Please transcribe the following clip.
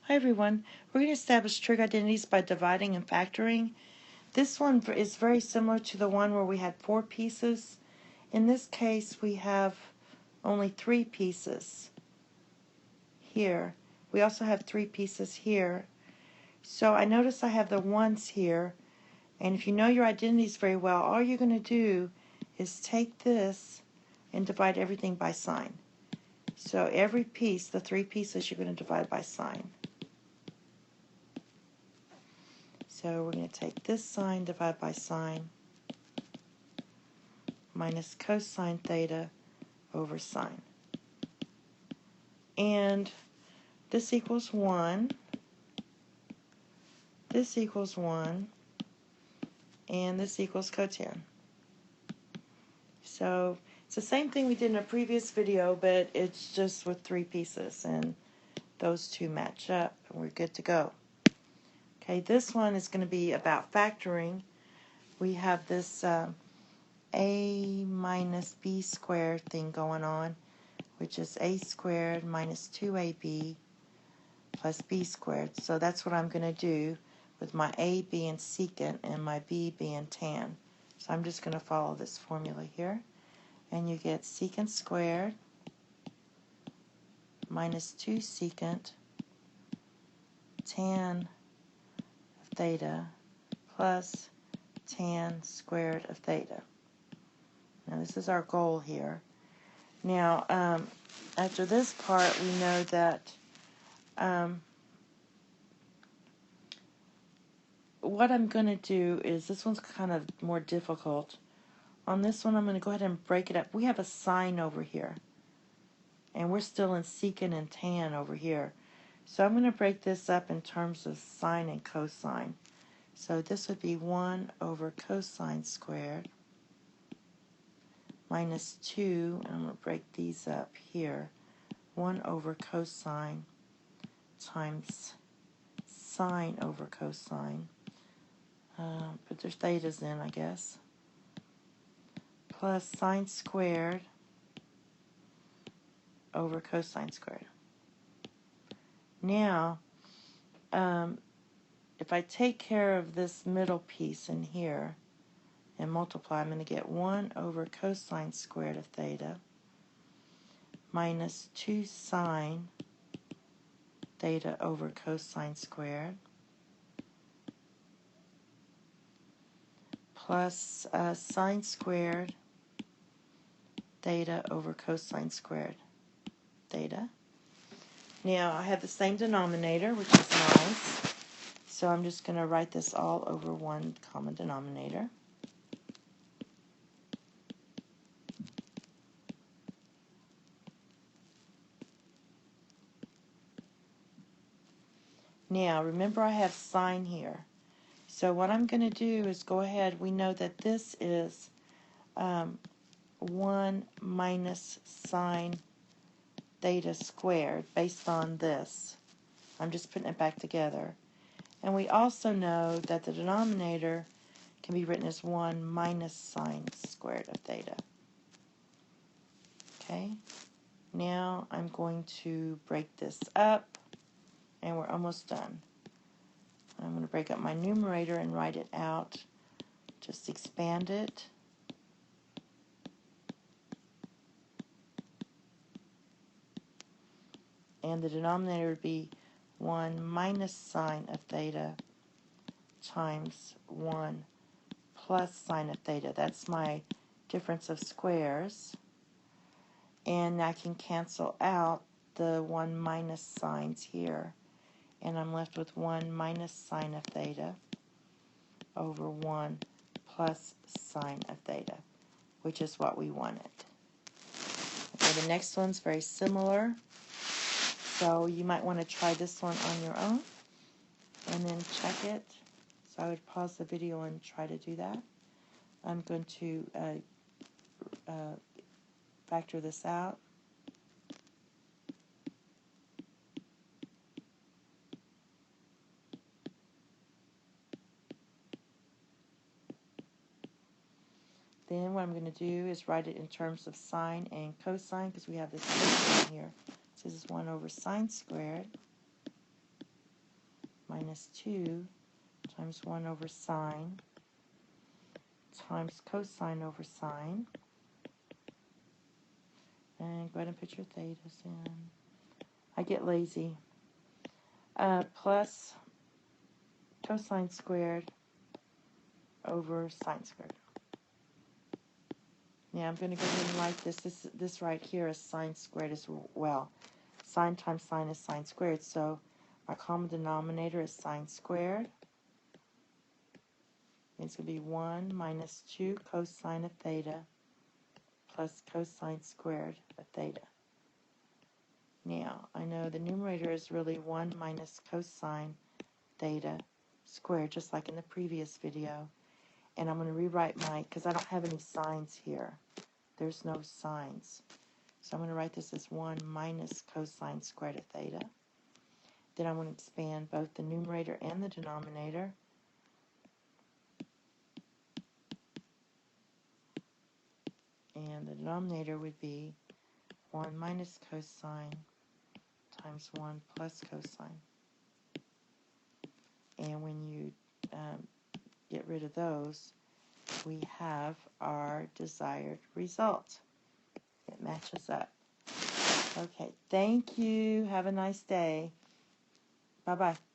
Hi everyone. We're going to establish trig identities by dividing and factoring. This one is very similar to the one where we had 4 pieces. In this case we have only 3 pieces here. We also have 3 pieces here. So I notice I have the ones here, and if you know your identities very well, all you're going to do is take this and divide everything by sign. So every piece, the 3 pieces, you're going to divide by sign. So we're going to take this sign, divide by sign, minus cosine theta over sine. And this equals 1, this equals 1, and this equals cotan. So it's the same thing we did in a previous video, but it's just with 3 pieces, and those two match up, and we're good to go. Okay, this one is going to be about factoring. We have this a minus b squared thing going on, which is a squared minus 2ab plus b squared. So that's what I'm going to do with my a being secant and my b being tan. So I'm just going to follow this formula here. And you get secant squared minus 2 secant tan of theta plus tan squared of theta. Now this is our goal here. Now after this part we know that what I'm going to do is, this one's kind of more difficult. On this one I'm going to go ahead and break it up. We have a sine over here, and we're still in secant and tan over here. So I'm going to break this up in terms of sine and cosine. So this would be 1 over cosine squared minus 2, and I'm going to break these up here, 1 over cosine times sine over cosine. Put their thetas in, I guess, plus sine squared over cosine squared. Now, if I take care of this middle piece in here and multiply, I'm going to get 1 over cosine squared of theta minus 2 sine theta over cosine squared plus sine squared theta over cosine squared theta. Now I have the same denominator, which is nice. So I'm just going to write this all over one common denominator. Now remember I have sine here. So what I'm going to do is go ahead, we know that this is 1 minus sine theta squared based on this. I'm just putting it back together. And we also know that the denominator can be written as 1 minus sine squared of theta. Okay, now I'm going to break this up, and we're almost done. I'm going to break up my numerator and write it out. Just expand it. And the denominator would be 1 minus sine of theta times 1 plus sine of theta. That's my difference of squares. And I can cancel out the 1 minus signs here. And I'm left with 1 minus sine of theta over 1 plus sine of theta, which is what we wanted. Okay, the next one's very similar. So you might want to try this one on your own and then check it. So I would pause the video and try to do that. I'm going to factor this out. Then what I'm going to do is write it in terms of sine and cosine, because we have this cosine here. So this is 1 over sine squared minus 2 times 1 over sine times cosine over sine. And go ahead and put your thetas in. I get lazy. Plus cosine squared over sine squared. Yeah, I'm going to go ahead and write this. This right here is sine squared as well. Sine times sine is sine squared, so our common denominator is sine squared. It's going to be 1 minus 2 cosine of theta plus cosine squared of theta. Now, I know the numerator is really 1 minus cosine theta squared, just like in the previous video. And I'm going to rewrite because I don't have any signs here. There's no signs. So I'm going to write this as 1 minus cosine squared of theta. Then I'm going to expand both the numerator and the denominator. And the denominator would be 1 minus cosine times 1 plus cosine. And when you get rid of those, we have our desired result. It matches up. Okay, thank you. Have a nice day. Bye-bye.